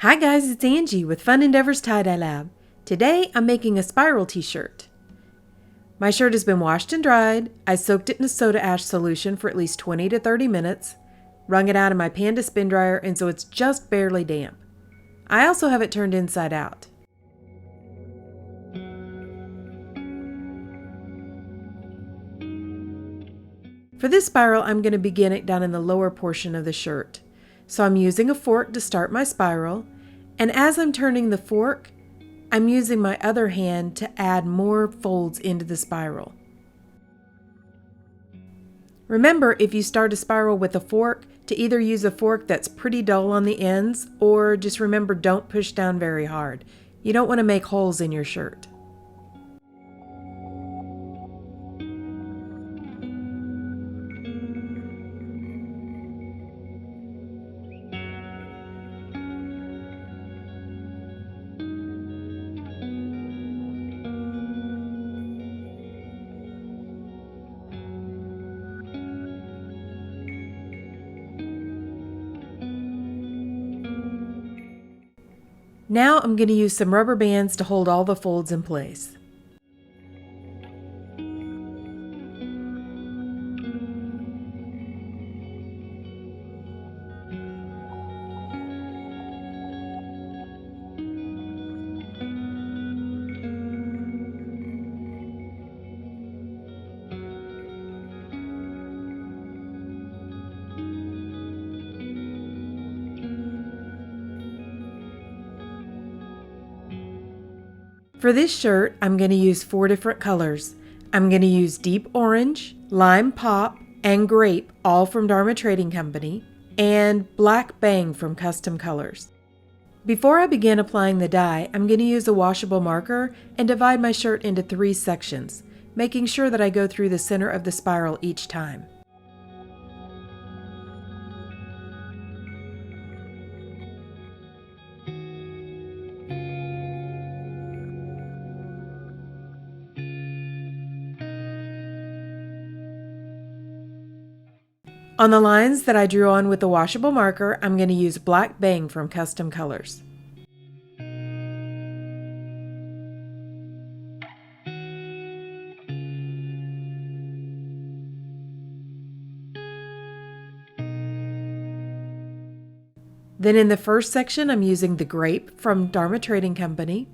Hi guys, it's Angie with Fun Endeavors Tie-Dye Lab. Today I'm making a spiral t-shirt. My shirt has been washed and dried. I soaked it in a soda ash solution for at least 20 to 30 minutes, wrung it out in my Panda spin dryer, and so it's just barely damp. I also have it turned inside out. For this spiral, I'm going to begin it down in the lower portion of the shirt. So I'm using a fork to start my spiral, and as I'm turning the fork, I'm using my other hand to add more folds into the spiral. Remember, if you start a spiral with a fork, to either use a fork that's pretty dull on the ends, or just remember, don't push down very hard. You don't want to make holes in your shirt. Now I'm going to use some rubber bands to hold all the folds in place. For this shirt, I'm going to use 4 different colors. I'm going to use deep orange, lime pop, and grape, all from Dharma Trading Company, and black bang from Custom Colors. Before I begin applying the dye, I'm going to use a washable marker and divide my shirt into 3 sections, making sure that I go through the center of the spiral each time. On the lines that I drew on with the washable marker, I'm going to use black bang from Custom Colors. Then in the first section, I'm using the grape from Dharma Trading Company.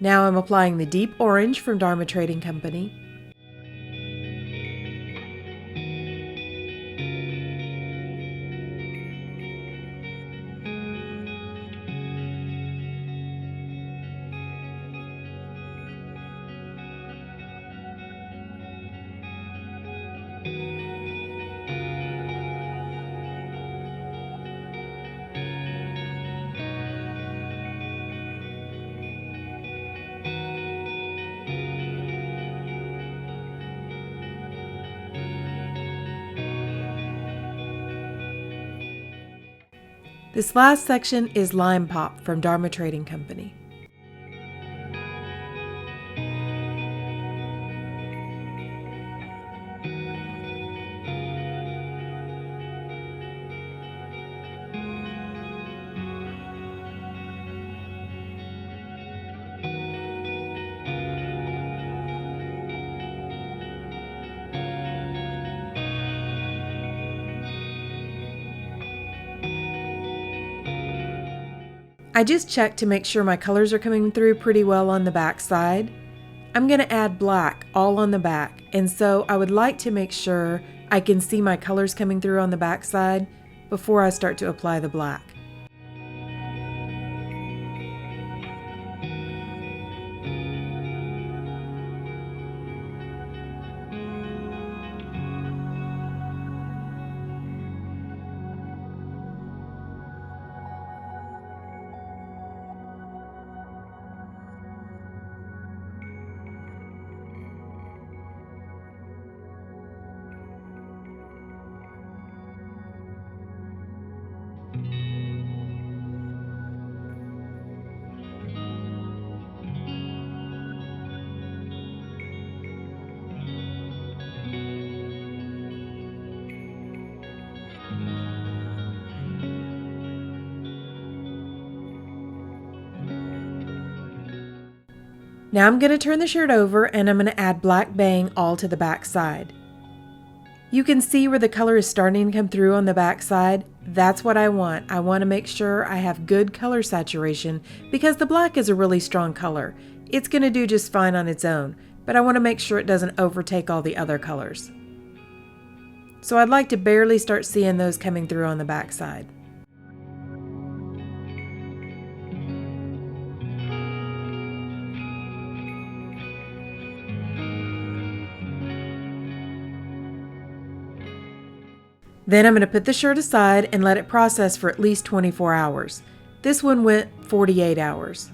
Now I'm applying the deep orange from Dharma Trading Company. This last section is lime pop from Dharma Trading Company. I just checked to make sure my colors are coming through pretty well on the back side. I'm going to add black all on the back, and so I would like to make sure I can see my colors coming through on the back side before I start to apply the black. Now I'm going to turn the shirt over and I'm going to add black bang all to the back side. You can see where the color is starting to come through on the back side. That's what I want. I want to make sure I have good color saturation because the black is a really strong color. It's going to do just fine on its own, but I want to make sure it doesn't overtake all the other colors. So I'd like to barely start seeing those coming through on the back side. Then I'm going to put the shirt aside and let it process for at least 24 hours. This one went 48 hours.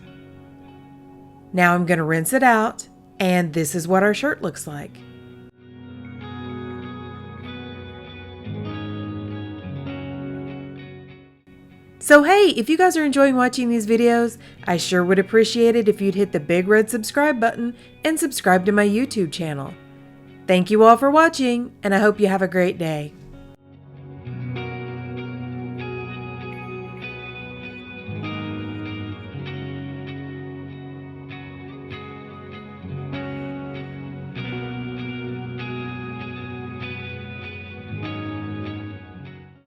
Now I'm going to rinse it out, and this is what our shirt looks like. So hey, if you guys are enjoying watching these videos, I sure would appreciate it if you'd hit the big red subscribe button and subscribe to my YouTube channel. Thank you all for watching, and I hope you have a great day.